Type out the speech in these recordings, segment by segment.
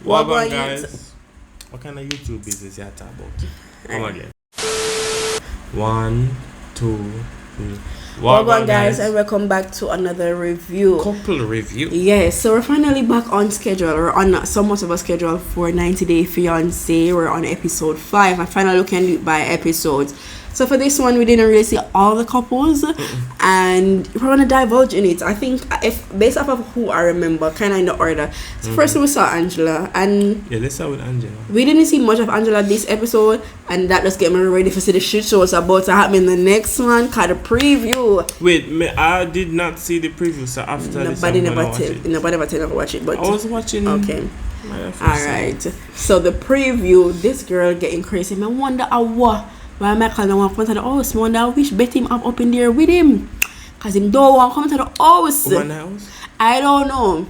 Welcome, guys. What kind of YouTube business you talking about? Come again. 1, 2, 3. Welcome, guys, and welcome back to another review. Couple review. Yes, so we're finally back on schedule. We're on somewhat of a schedule for 90-Day Fiancé. We're on episode 5. I finally looking at by episodes. So for this one, we didn't really see all the couples, and we're gonna divulge in it. I think if based off of who I remember, kind of in the order. So first we saw Angela, and let's start with Angela. We didn't see much of Angela this episode, and that just get me ready for see the shit show. What's about to happen in the next one? Called a preview. Wait, I did not see the preview. So after nobody never tell watch it, but I was watching. Okay. Alright. So the preview, this girl getting crazy. I wonder what. Why Michael don't want to come to the house? I wonder which bet him up in there with him. Because him don't want to come to the house. I don't know.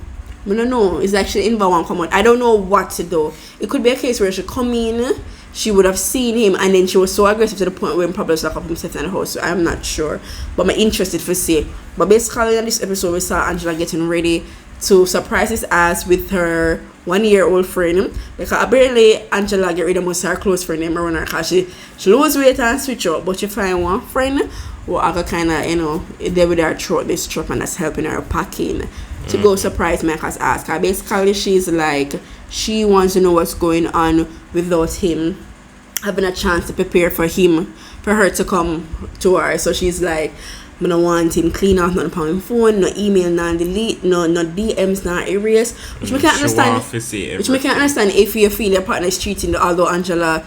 I don't know. It's actually in one come out. I don't know what to do. It could be a case where she come in, she would have seen him, and then she was so aggressive to the point where he probably locked up himself in the house. So I'm not sure. But I'm interested to see. But basically in this episode we saw Angela getting ready to surprise his ass with her 1-year-old friend, because apparently Angela get rid of most of her close friend named Marona, because she lose weight and switch up, but she find one friend who are kind of they with her throat this trip, and that's helping her packing to go surprise Michael's ass. Because basically she's like, she wants to know what's going on without him having a chance to prepare for her to come to her. So she's like, I don't want him clean off, not on phone, no email, not delete, no DMs, not erase. Which we can't understand. Which we can't understand if you feel your partner is cheating. Although Angela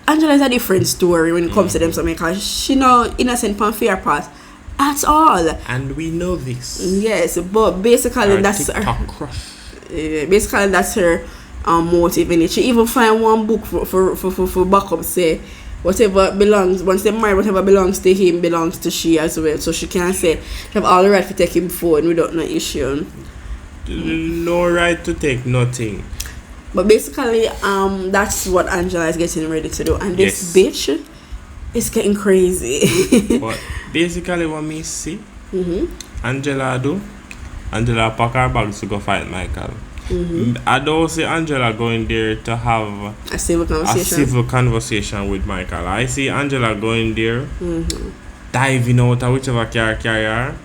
is a different story when it comes to them. So because she no innocent on fair part at all. And we know this. Yes, but basically that's her. Crush. Basically that's her motive in it. She even find one book for backup say, whatever belongs, once they're married, whatever belongs to him belongs to she as well. So she can't say she have all the right to take him phone without no issue. No right to take nothing. But basically, that's what Angela is getting ready to do. And this bitch is getting crazy. But basically what me see, Angela pack her bags to go fight Michael. I don't see Angela going there to have a civil conversation with Michael. I see Angela going there, diving out of whichever car carrier,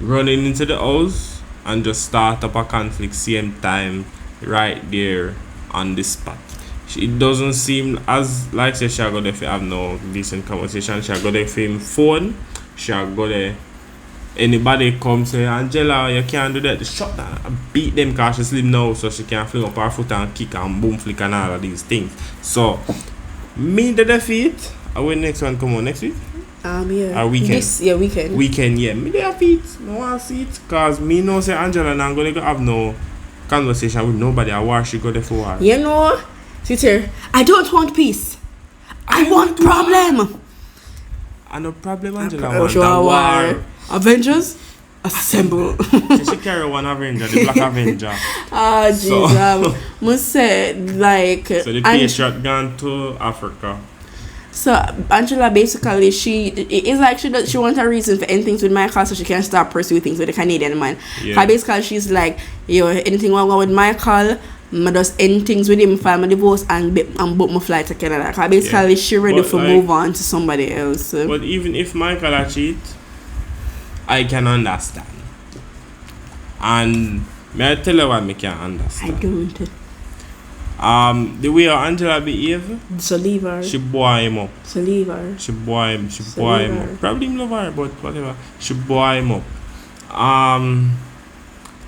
running into the house, and just start up a conflict same time right there on the spot. It doesn't seem as like say she'll go there if have no decent conversation. She'll go there for him phone. She'll go there. Anybody come say, Angela, you can't do that, just shut down, beat them because she sleep now, so she can fling up her foot and kick and boom flick and all of these things. So me the defeat. When next one come on next week? Yeah. Or weekend? Weekend, yeah. Me the defeat. No one see it. Cause me know say Angela not gonna go have no conversation with nobody. I watch she go there for a while. You know, sister, I don't want peace. I want problem. I no problem, Angela. Want a war. Avengers, assemble. She carry one Avenger, the Black Avenger. Jesus. Must say, like... So the Patriot gone to Africa. So Angela basically, she wants a reason for anything with Michael, so she can start pursuing things with the Canadian man. Yeah. Basically, she's like, anything wrong with Michael, I just end things with him, file my divorce, and book my flight to Canada. Basically, she ready to move on to somebody else. But even if Michael a cheat, I can understand. And may I tell you what I can understand? I don't. The way Angela behave, so leave her. She boy him up. So leave her. She boy him up. Probably him love her, but whatever. She boy him up.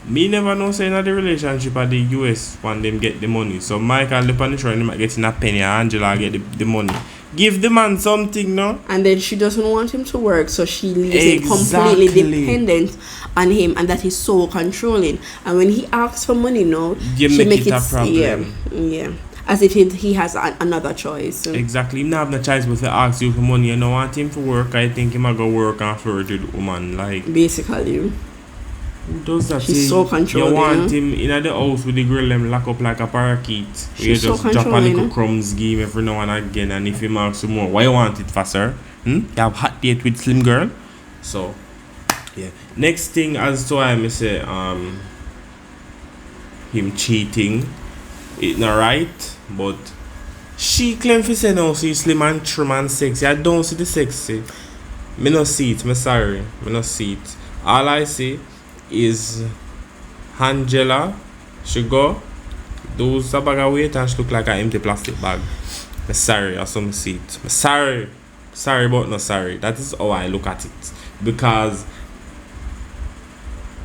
Me never know say in the relationship at the US when them get the money. So Michael the punish and might get in a penny and Angela get the money. Give the man something, no? And then she doesn't want him to work, so she leaves him completely dependent on him, and that is so controlling. And when he asks for money, no, she make it a problem. Yeah. As if he has another choice. Exactly. He not have no choice but to ask you for money. You don't want him for work. I think he might go work and flirt with woman. Like basically. Does that she's so controlling. You want him in the house with the girl them lock up like a parakeet. You just drop a little crumbs, give him every now and again, and if he asks some more, why you want it faster? You have hot date with slim girl. So yeah. Next thing as to I say him cheating. It's not right, but she claim for say no, she slim and trim and sexy. I don't see the sexy. Me no see it, me sorry. Me no see it. All I see is Angela, she go, those a bag of weight and she look like an empty plastic bag. Me sorry, I saw me see it. Me sorry. Sorry but no sorry. That is how I look at it. Because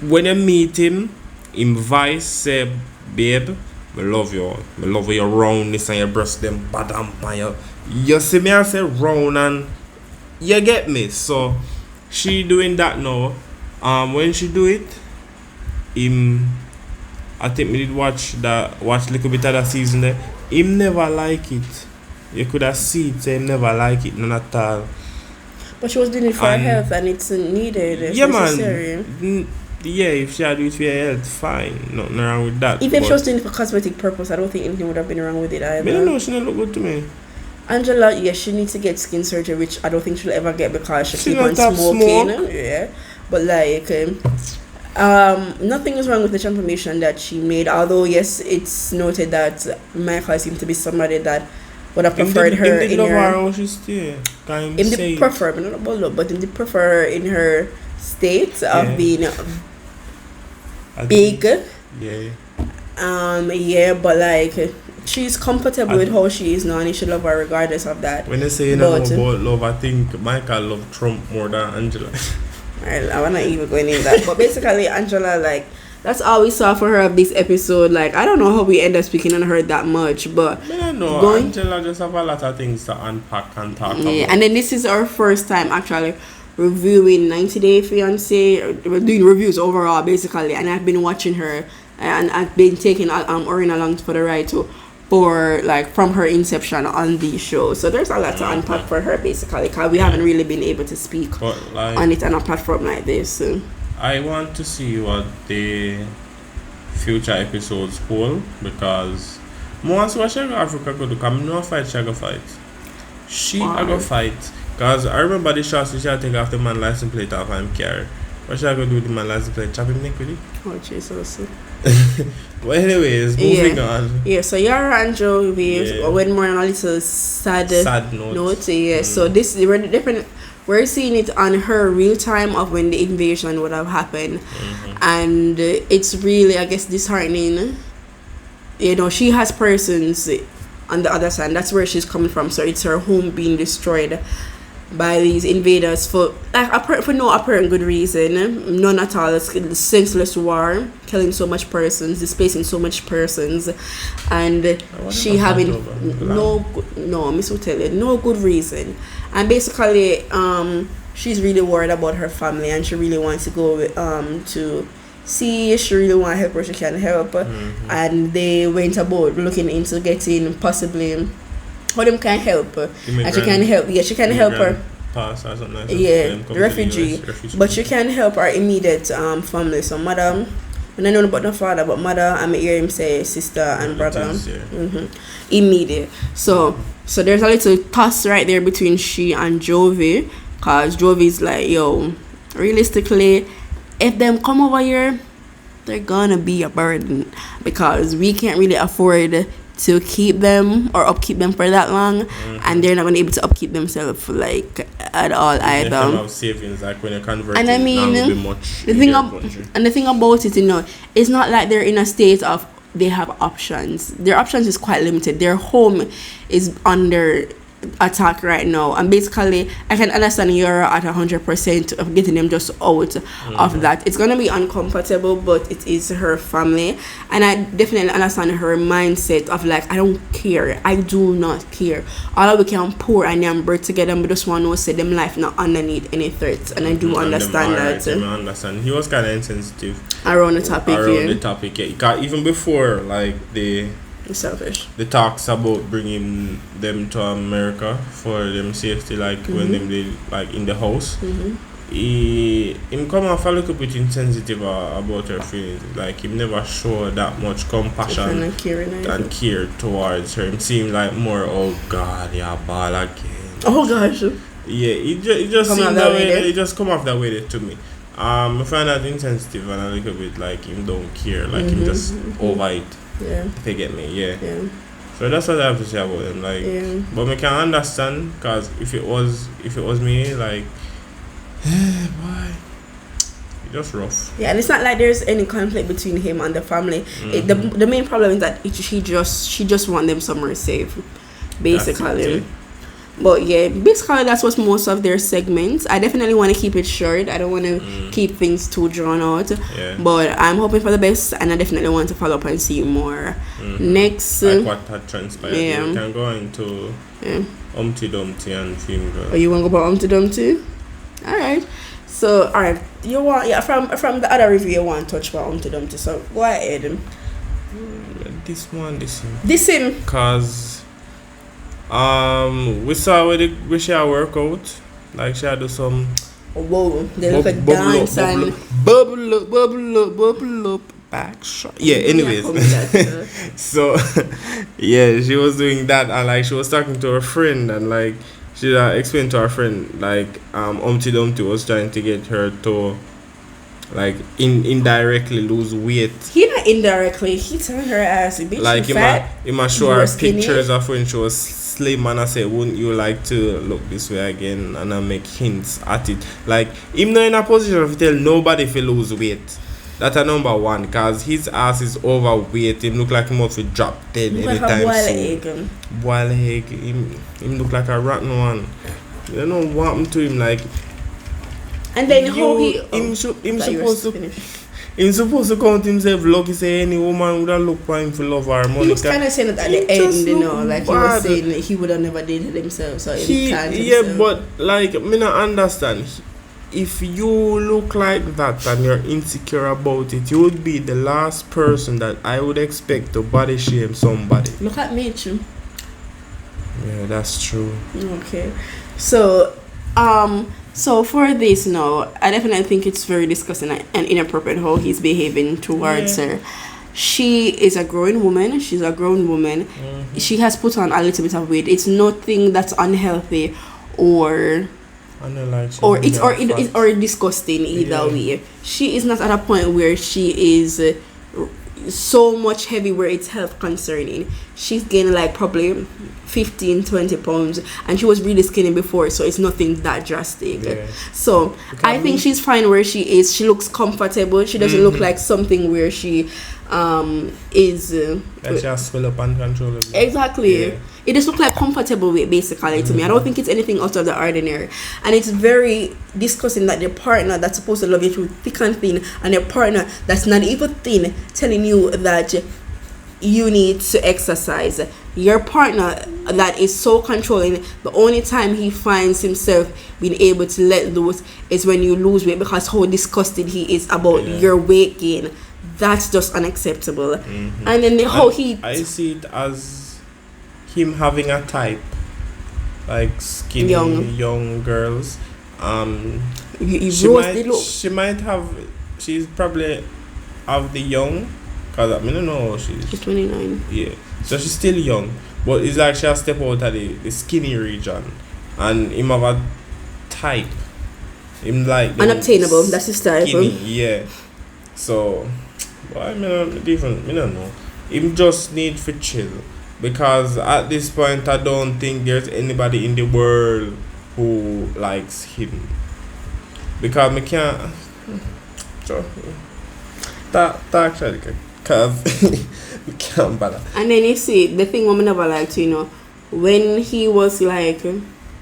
when you meet him vice say, babe, I love you. I love your roundness and your breast them bad and you see me and say round and you get me. So she doing that now. When she do it, I think me did watch little bit of that season there. Him never like it. You could have seen it, say him never like it, none at all. But she was doing it for her health and it's needed. It's yeah, necessary. man. Yeah, if she had do it for your health, fine. Nothing wrong with that. Even if she was doing it for cosmetic purpose, I don't think anything would have been wrong with it either. I don't know, she don't look good to me. Angela, yes, she needs to get skin surgery, which I don't think she'll ever get because she keep on smoking. Yeah. But like nothing is wrong with the transformation that she made, although yes, it's noted that Michael seemed to be somebody that would have preferred her in her in her state of being big. Yeah. Yeah, but like she's comfortable with how she is now and you should love her regardless of that. When they say you know about love, I think Michael loved Trump more than Angela. I wanna even go into that. But basically Angela, like, that's all we saw for her of this episode. Like, I don't know how we end up speaking on her that much, but I don't know. Angela just have a lot of things to unpack and talk about. And then this is our first time actually reviewing 90 Day Fiancé. We're doing reviews overall basically, and I've been watching her and I've been taking Orin along for the ride too, for like from her inception on the show. So there's a lot to unpack for her basically, because we haven't really been able to speak on it on a platform like this. So I want to see what the future episodes hold, because once what Shaga Africa go do, come no fight Shaga fight. She go fight. Because I remember the shots she take off the man license plate off and carry. What should I go do with the man license plate? Chop him neck with it? Oh Jesus. But anyways, moving on. Yeah, so Yara and Joey went more on a little sad note. Yeah. So this we're seeing it on her real time of when the invasion would have happened. And it's really, I guess, disheartening. You know, she has persons on the other side. That's where she's coming from. So it's her home being destroyed by these invaders for no apparent good reason, none at all. It's a senseless war, killing so much persons, displacing so much persons, and she having no good reason. And basically she's really worried about her family and she really wants to go to see, she really want to help her, she can help. And they went about looking into getting possibly how them can help her. And she can help her pass or something like the refugee. But she can help her immediate family. So mother, and I don't know about the father, but mother, I may hear him say sister and brother. Immediate. So there's a little toss right there between she and Jovi, cause Jovi's like, yo, realistically, if them come over here, they're gonna be a burden because we can't really afford to keep them or upkeep them for that long, and they're not gonna be able to upkeep themselves like at all either. They have savings, like when you convert, and I mean, the thing about it, you know, it's not like they're in a state of they have options. Their options is quite limited. Their home is under attack right now, and basically I can understand you're at 100% of getting them just out of that. It's gonna be uncomfortable, but it is her family, and I definitely understand her mindset of like, I don't care, I do not care, all we can pour and them bread together, but just want to say them life not underneath any threats, and I do understand that. I understand. He was kind of insensitive around the topic. Yeah, even before like selfish. The talks about bringing them to America for them safety, like when them did like in the house. Him come off a little bit insensitive about her feelings. Like him never show that much compassion and care towards her. Him seem like more, oh God, yeah, ball again. Oh gosh. Yeah, it just seemed that way. It just come off that way to me. I find that insensitive and a little bit like him don't care, like him just over it. Yeah. If you get me, yeah. Yeah. So that's what I have to say about him. Like, Yeah. but me can understand, cause if it was me, like, boy, it's just rough. Yeah, and it's not like there's any conflict between him and the family. The main problem is that she just want them somewhere safe, basically. But yeah, basically that's what's most of their segments. I definitely want to keep it short. I don't want to keep things too drawn out. Yeah. But I'm hoping for the best, and I definitely want to follow up and see more. Next, like what had transpired. Yeah. We can go into Humpty Dumpty and Film Girl. Oh, you want to go about Humpty Dumpty? All right. So, all right. You want from the other review you want to touch about Humpty Dumpty. So go ahead. This one. This him. Cause we saw where she had workout. Like she had do some They look like dance and bubble up back shot. Yeah, anyways. So yeah, she was doing that, and like she was talking to her friend, and like she explained to her friend like Humpty Dumpty was trying to get her to like indirectly lose weight. He not indirectly, he telling her ass, bitch, like you fat. He must show her skinny. pictures of when she was slim, and I say, wouldn't you like to look this way again? And I make hints at it. Like him not in a position of tell nobody if he lose weight. That's a number one, cause his ass is overweight. Him look like he must be drop dead anytime soon. Boiled egg. Him look like a rotten one. You don't know what happened to him, like. And then how He's supposed to count himself lucky, say any woman would have looked for him for love or money. He was kind of saying that at the end, you know, like he was saying that he would have never dated himself, so he can't. Yeah, but like me not understand. If you look like that and you're insecure about it, you would be the last person that I would expect to body shame somebody. Look at me, too. Yeah, that's true. Okay, so for this now, I definitely think it's very disgusting and inappropriate how he's behaving towards her. She is a growing woman. She's a grown woman. She has put on a little bit of weight. It's nothing that's unhealthy or disgusting either way. She is not at a point where she is so much heavy where it's health concerning. She's gained like probably 15-20 pounds, and she was really skinny before, so it's nothing that drastic. So I think she's fine where she is. She looks comfortable. She doesn't look like something where she is like she has swell up uncontrollably. Exactly. It just looks like comfortable weight, basically, to me. I don't think it's anything out of the ordinary. And it's very disgusting that your partner that's supposed to love you through thick and thin, and your partner that's not even thin telling you that you need to exercise. Your partner that is so controlling, the only time he finds himself being able to let loose is when you lose weight, because how disgusted he is about your weight gain. That's just unacceptable. And then I see it as him having a type, like skinny young girls. She's probably of the young, cause I don't know, she's 29. Yeah, so she's still young, but it's like she'll step out of the skinny region, and him have a type. Him like unobtainable. That's his type. Yeah. So, but I don't know. Him just need to chill. Because at this point, I don't think there's anybody in the world who likes him. Because I can't. That actually, because we can't bother. And then you see, the thing women never liked, you know, when he was like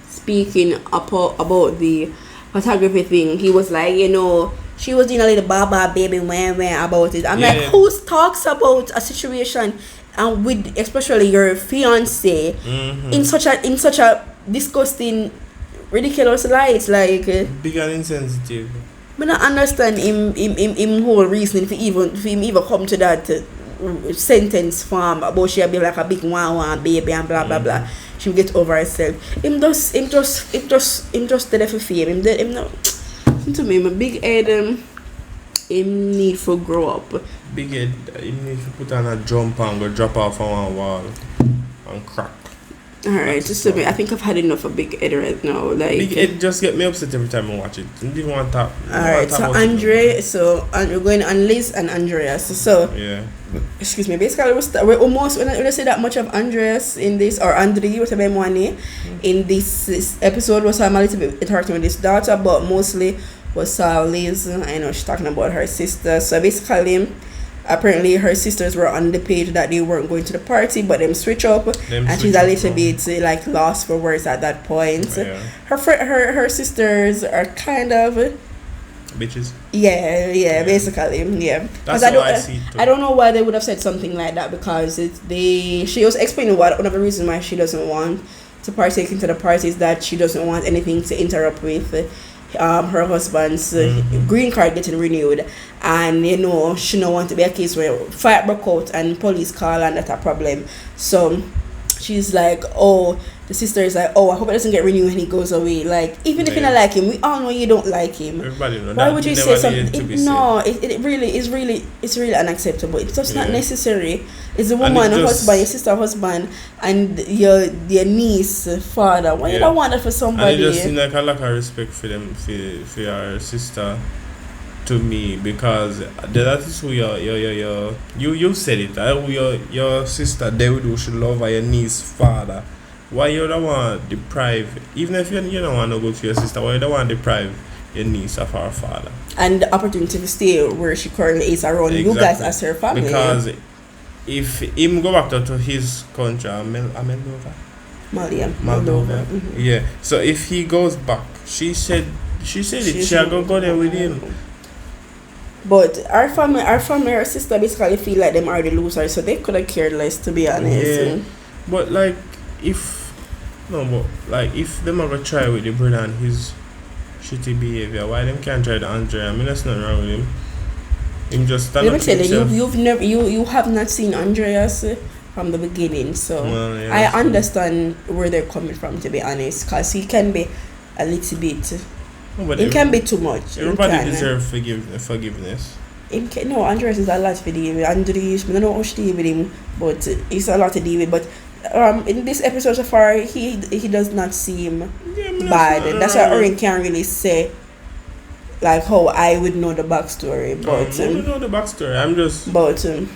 speaking about the photography thing, he was like, you know, she was doing a little baba baby wah about it. I'm like, who talks about a situation? And with especially your fiance in such a disgusting, ridiculous light, like big and insensitive. I don't understand him whole reasoning for him even come to that sentence form about she'll be like a big wah baby and blah blah blah. She'll get over herself. Him just there for fame. Him no. To me, my big head. Him need to grow up. Big head, him need to put on a jump and go drop off on one wall and crack. Alright, just to me, I think I've had enough of Big Ed right now. Like Big Ed just get me upset every time I watch it. I didn't want to talk. Alright, so Andre, we're going on Liz and Andreas. So yeah. Excuse me. Basically, we're almost when I say that much of Andreas in this or Andre, whatever you want in this episode was I'm a little bit interacting with his daughter, but mostly was Liz. I know she's talking about her sister. So basically, apparently her sisters were on the page that they weren't going to the party, but them switch up, and she's a little bit like lost for words at that point. Yeah. Her sisters are kind of bitches. Yeah, basically, yeah. That's how I see it too. I don't know why they would have said something like that because she was explaining one of the reasons why she doesn't want to partake into the party is that she doesn't want anything to interrupt with her husband's green card getting renewed, and she don't want to be a case where fight broke out and police call and that's a problem. So she's like, the sister is like, I hope it doesn't get renewed when he goes away. Like, even if you don't like him, we all know you don't like him. Everybody know. Why would you say something? It really is really unacceptable. It's just not necessary. It's the woman, her husband, your sister, husband, and your niece, father. Why you don't want that for somebody? And it just seems like a lack of respect for them, for your sister, to me, because that is who you said it. Your sister, David, who should love her, your niece, father. Why you don't want to deprive, even if you don't want to go to your sister, why you don't want to deprive your niece of her father? And the opportunity to stay where she currently is around you guys as her family. Because if him go back to his country, Moldova. Mm-hmm. Yeah. So if he goes back, she said she'll go there with him. But our family, her sister basically feel like them are the losers, so they could have cared less, to be honest. Yeah. But if them are gonna try with the brother and his shitty behavior, why them can't try the Andrea? I mean, there's nothing wrong with him. Him just stand Let up me tell himself. you have not seen Andreas from the beginning, so I understand where they're coming from, to be honest, because he can be a little bit. It can be too much. Everybody deserves forgiveness. Andreas is a lot to deal with. Andreas, I don't know how to deal with him, but it's a lot to deal with. But in this episode so far, he does not seem bad. That's why Orin can't really say like how I would know the backstory. But I don't know the backstory. I'm just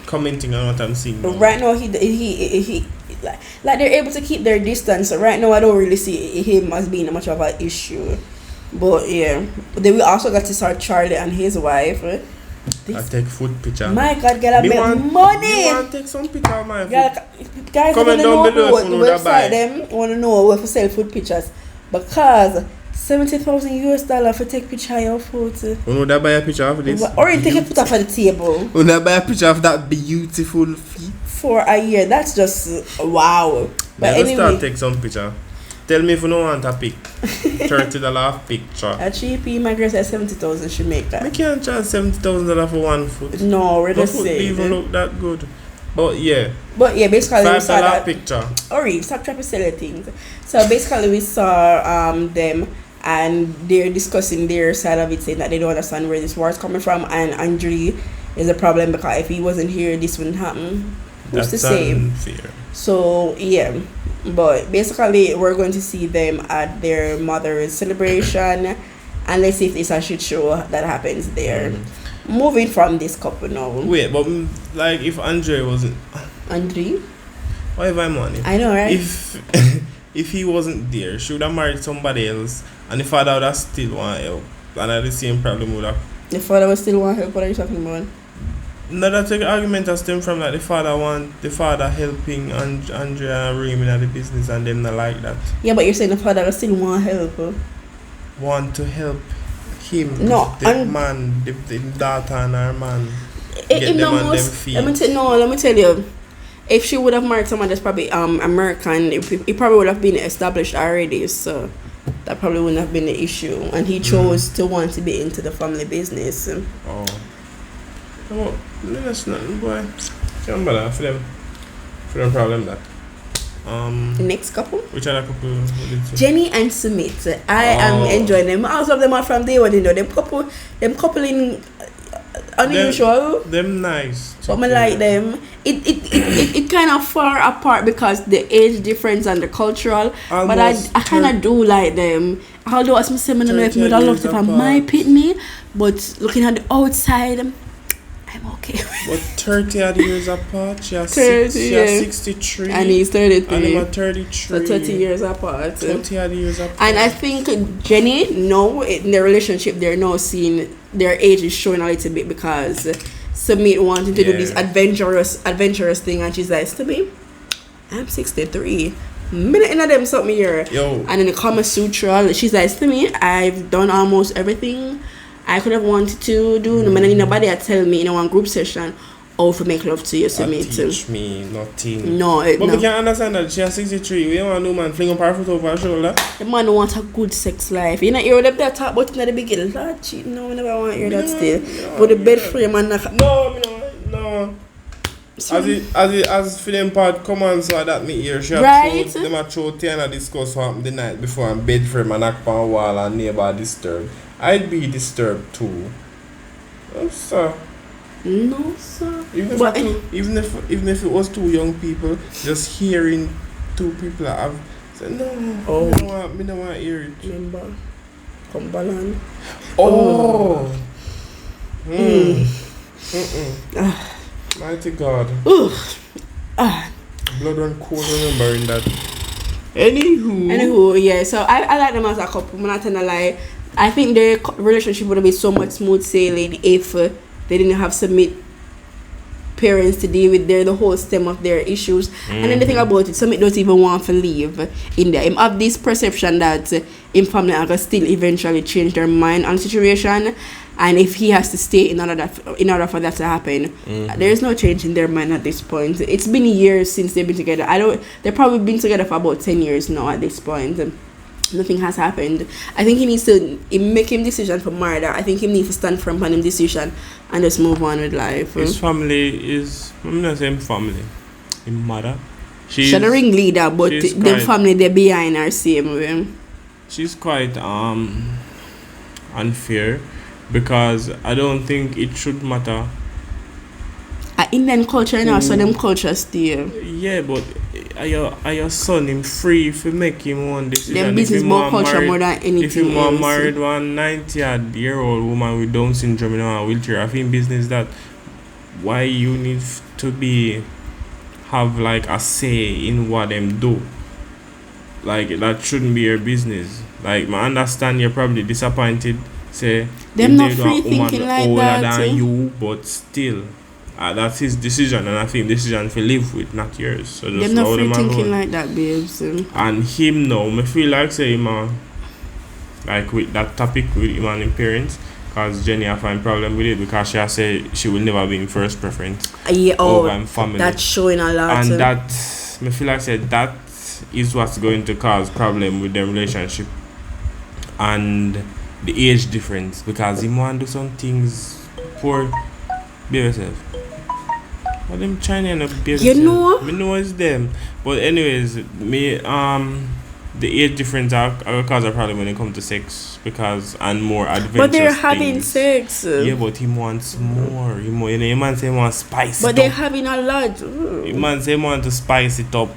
commenting on what I'm seeing. But right now he like they're able to keep their distance. So right now I don't really see him as being much of an issue. But yeah, then we also got to start Charlie and his wife. I take food picture. My God, get a bit money. You want to take some picture of my food? Guys, comment down below if you know that buy. Them want to know where to sell food pictures because $70,000 for take picture of your food. You know that buy a picture of this? Or you take a picture for the table. You know buy a picture of that beautiful feet for a year. That's just wow. But anyway, start take some picture. Tell me if you don't want a pic. $30 picture. A cheapie, my girl said 70,000 should make that. I can't charge $70,000 for one foot. No, we're just saying. Even look that good. But yeah, basically $5 picture. Alright, stop trying to sell things. So basically we saw them and they're discussing their side of it, saying that they don't understand where this war is coming from, and Andre is a problem because if he wasn't here this wouldn't happen. Who's to say? Unfair. So yeah. But basically, we're going to see them at their mother's celebration, and let's see if it's a shit show that happens there. Moving from this couple now. Wait, but like if Andre wasn't. Andre? Why have I money? I know, right? If he wasn't there, she would have married somebody else, and the father would have still want help, and had the same problem with her. The father would still want help. What are you talking about? No, that's the argument that stem from like the father helping Andrea and Raymond at the business, and them not like that. Yeah, but you're saying the father still want help. Want to help him? No, the daughter and her man. Get them on them feet. Let me tell you. If she would have married someone that's probably American, it probably would have been established already. So that probably wouldn't have been the issue. And he chose to want to be into the family business. Oh, that's nothing, boy. Can't bother for them problem that. Next couple? Which other couple? Jenny and Sumit. I am enjoying them. Most of them are from day one, them couple in unusual. Them nice. But I like them. It kind of far apart because the age difference and the cultural. But I kind of do like them. Although as I say, I don't know if I love it for my pitney, but looking at the outside, I'm okay. But 30 odd years apart. She has 63. And he's 33. And I'm 33. So 30 years apart. 30 odd years apart. And I think Jenny, no, in their relationship, they're now seeing their age is showing a little bit because Sumit wanting to do this adventurous thing, and she's like, to me, I'm 63. Minute in them something here. Yo. And in the Kama Sutra, she's like, to me, I've done almost everything I could have wanted to do. No matter nobody had tell me in one group session how to make love to you. So me too. Teach me nothing. No, but we can understand that she has 63. We don't want no man fling up her foot over her shoulder. The man wants a good sex life. You know, hear them that talk about it in the beginning. Lord, cheat. No, I never want to hear that still. But the bed frame and no. As film part come on, so that me hear she right? Them a throw Tiana discuss what happened the night before, and bed frame and knock on wall and neighbor disturbed. I'd be disturbed too. Oh, sir. No, sir. Even if it was two young people, just hearing two people have said no. Me don't want to hear it. Remember, Cumberland. Oh. Mighty God. Blood run cold remembering that. Anywho, yeah. So I like them as a couple. I'm not gonna lie. I think their relationship would have been so much smooth sailing if they didn't have Sumit parents to deal with the whole stem of their issues. And then the thing about it, Sumit doesn't even want to leave in there. He have this perception that him family are gonna still eventually change their mind on the situation. And if he has to stay in order for that to happen, there is no change in their mind at this point. It's been years since they've been together. They've probably been together for about 10 years now at this point. Nothing has happened. I think he needs to make him decision for murder. I think he needs to stand firm on him decision and just move on with life. His family is, I'm not saying family, his mother. She's a ringleader, but the family they're behind are same with him. She's quite unfair. Because I don't think it should matter. Indian culture and also them culture still. Yeah, but are your son him free if you make him one decision? Them business about culture more than anything. If you want married one 90-year-old woman with Down syndrome in a wheelchair, I think business that why you need to have like a say in what them do. Like that shouldn't be your business. Like I understand you're probably disappointed. Say them not free thinking like that than you, but still that's his decision, and I think decision to live with, not yours. So just them not free thinking like that, babes. And him now, I feel like say him like with that topic with him and his parents, because Jenny I find problem with it because she said she will never be in first preference over him family. That's showing a lot, and that I feel like said that is what's going to cause problem with their relationship and the age difference, because him want to do some things for be yourself. But them China and be yourself. You know? Me know it's them. But anyways, me the age difference are cause a problem when it comes to sex, because and more adventurous. But they're having sex. Yeah, but he wants more. He man say he wants spice. But they're having a lot. He man say he want to spice it up.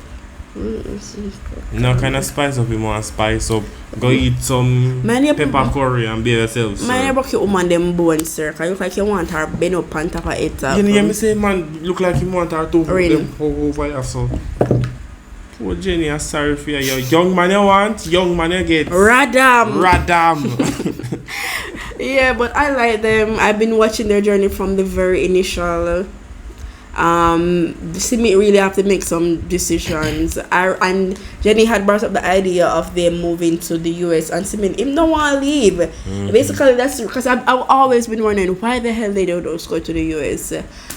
No kind of spice up, you want spice up. Go eat some pepper curry and be yourself. Man, you your woman them bones, sir. Cause you look like you want her bend up on top of it. You hear me say, man, look like you want her to hold them over your so. Oh, Jenny, I'm sorry for you. Young man you want, young man you get. Radam. Yeah, but I like them. I've been watching their journey from the very initial. Simi really have to make some decisions. And Jenny had brought up the idea of them moving to the US, and Simi him don't want to leave. Basically, that's because I've always been wondering why the hell they don't go to the US.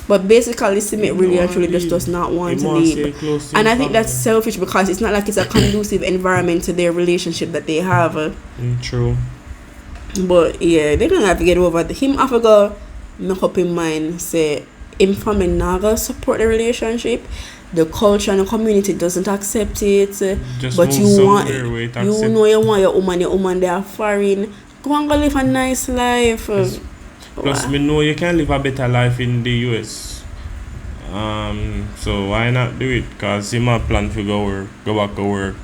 But basically, Simi really actually just does not want to leave. And I think that's selfish because it's not like it's a conducive environment to their relationship that they have. True. But yeah, they're gonna have to get over him. I forgot make up in mind say. Him family never support the relationship. The culture and the community doesn't accept it. Just but you want you want your woman they are foreign. Go and go live a nice life. Plus, me know you can live a better life in the US. So why not do it? Cause he might plan to go back to work,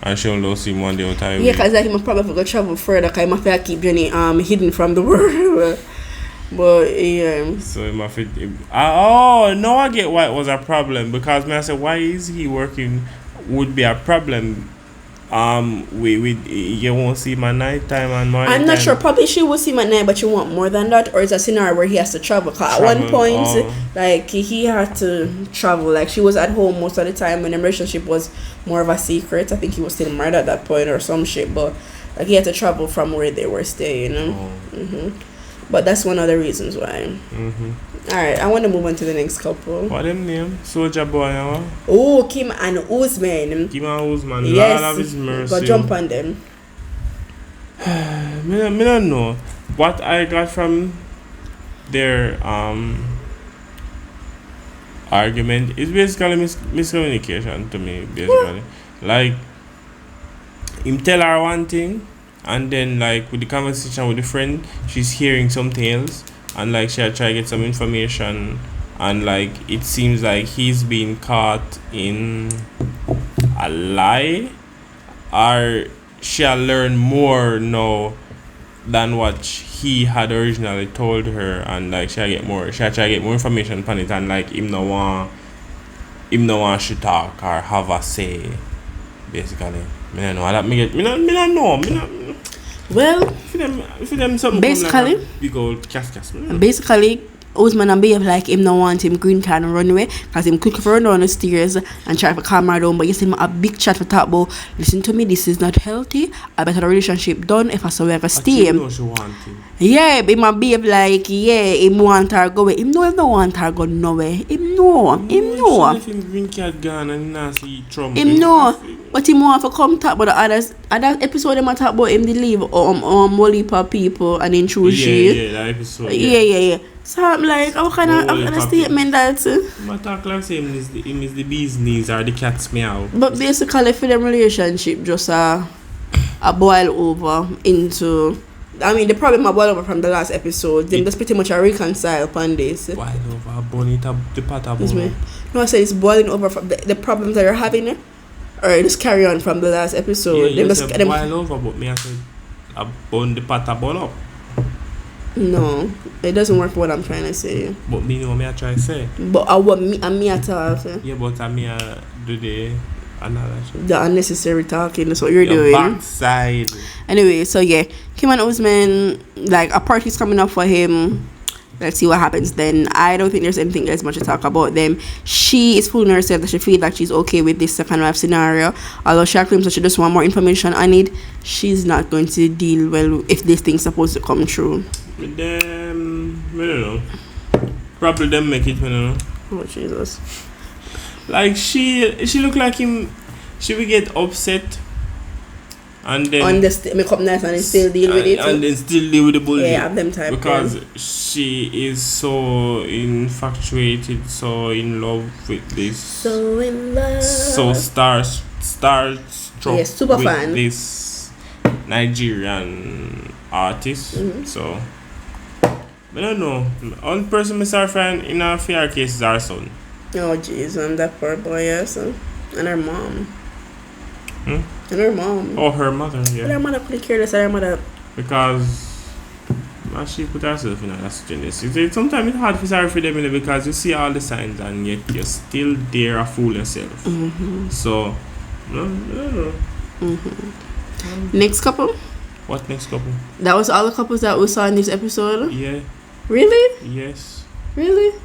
and she'll go see him one day out of Yeah, cause like he might probably go travel further. Cause he might have to keep Jenny hidden from the world. But yeah. So he might fit. Oh no, I get why it was a problem because me I said why is he working would be a problem. You won't see him at night time and morning. I'm not time. sure. Probably she will see him at night, but you want more than that, or it's a scenario where he has to travel. Cause at one point, like he had to travel. Like she was at home most of the time when the relationship was more of a secret. I think he was still married at that point or some shit. But like he had to travel from where they were staying. But that's one of the reasons why. Alright, I want to move on to the next couple. What them name? Soldier Boy, huh? Oh, Kim and Usman. Kim and Usman. Yes. Lord of his mercy. Go jump on them. Me don't know. What I got from their argument is basically miscommunication to me, basically. Like, him tell her one thing, and then like with the conversation with the friend, she's hearing something else, and like she'll try to get some information, and like it seems like he's being caught in a lie, or she'll learn more now than what he had originally told her, and like she'll try to get more information upon it, and like him no want she talk or have a say, basically. Me don't know that me don't know. Well, if them something basically, like a big old cas. Basically, Usman and behave like him no want him green card and run away, cause him quick for run down the stairs and try to calm her down. But you see him a big chat for talk about, listen to me, this is not healthy. I better the relationship done if I saw ever stay. Know she want him. Yeah, him a behave like him want her go away. Him no want her go nowhere. Him know. She him green card gone and not see Trump. Him know. But him want to come talk about the others. Other episode them talk about him they leave Molipa people and then choose Yeah, that episode. Yeah. So I'm like, how kind of statement that? I talk like say him is the bee's knees or the cat's meow. But basically for them relationship just a boil over into. I mean the problem I boil over from the last episode. Them just pretty much a reconcile upon this. Boil over, burn it up, the pot up. No, I say it's boiling over from the problems that you're having. Or just carry on from the last episode. Yeah, you said boil over, but me I said I burn the pot up all up. No, it doesn't work for what I'm trying to say. But me know me I try to say. But I want me I talk. Yeah, but I me do the another shit. The unnecessary talking, that's what you're Your doing. backside. Anyway, so yeah, Kim and Usman, like a party's coming up for him. Let's see what happens then. I don't think there's anything else much to talk about them. She is fooling herself that she feels like she's okay with this second wife scenario. Although she claims that she just want more information on it, she's not going to deal well if this thing's supposed to come true. With them, I don't know. Probably them make it, I don't know. Oh Jesus. Like she look like him. She will get upset. And then make up nice and then still deal with it. And then still deal with the bullshit. Yeah, have them type. Because she is so infatuated, so in love with this. So in love. So starstruck. Yes, super with fan. This Nigerian artist. So I don't know. Only person I start fan in a fair case is our son. Oh jeez, that poor boy, yes. And her mom. And her mom. Oh, her mother, yeah. But her mother couldn't care less. Her mother. Because she put herself in that situation. Sometimes it's hard for sorry for them because you see all the signs and yet you're still there to fool yourself. So, no. Next couple? What next couple? That was all the couples that we saw in this episode? Yeah. Really? Yes. Really?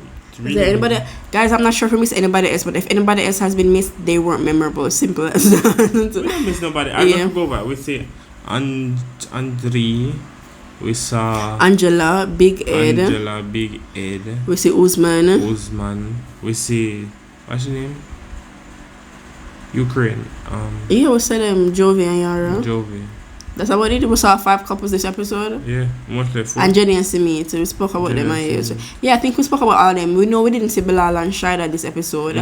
Is there anybody? Guys, I'm not sure if we missed anybody else, but if anybody else has been missed, they weren't memorable. Simple as that. We don't miss nobody. I'm going to go back. We see Andre. We saw Angela, Big Ed. We see Usman. We see, what's your name? Ukraine. Yeah, we saw them, Jovi and Yara. Jovi. That's about it. We saw 5 couples this episode. Yeah, mostly 4. And Jenny and Simi, so we spoke about them. Yeah, I think we spoke about all of them. We know we didn't see Bilal and Shida this episode.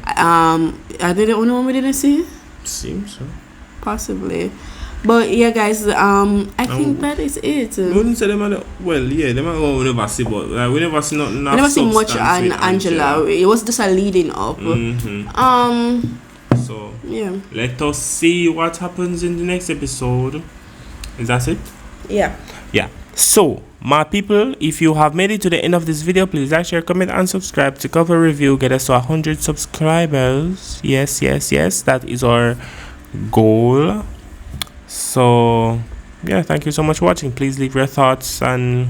Are they the only one we didn't see? Seems so. Possibly. But yeah, guys, I think that is it. We wouldn't say them are well, yeah, them are what we never see, but like, we never see nothing. I never see much on Angela. It was just a leading up. So yeah, let us see what happens in the next episode. Is that it? Yeah. Yeah. So, my people, if you have made it to the end of this video, please like, share, comment, and subscribe to cover review. Get us to 100 subscribers. Yes. That is our goal. So, yeah, thank you so much for watching. Please leave your thoughts and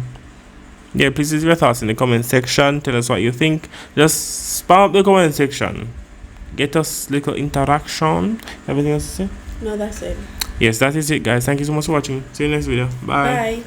please leave your thoughts in the comment section. Tell us what you think. Just spam up the comment section. Get us little interaction. Everything else to say? No, that's it. Yes, that is it, guys. Thank you so much for watching. See you next video. Bye. Bye.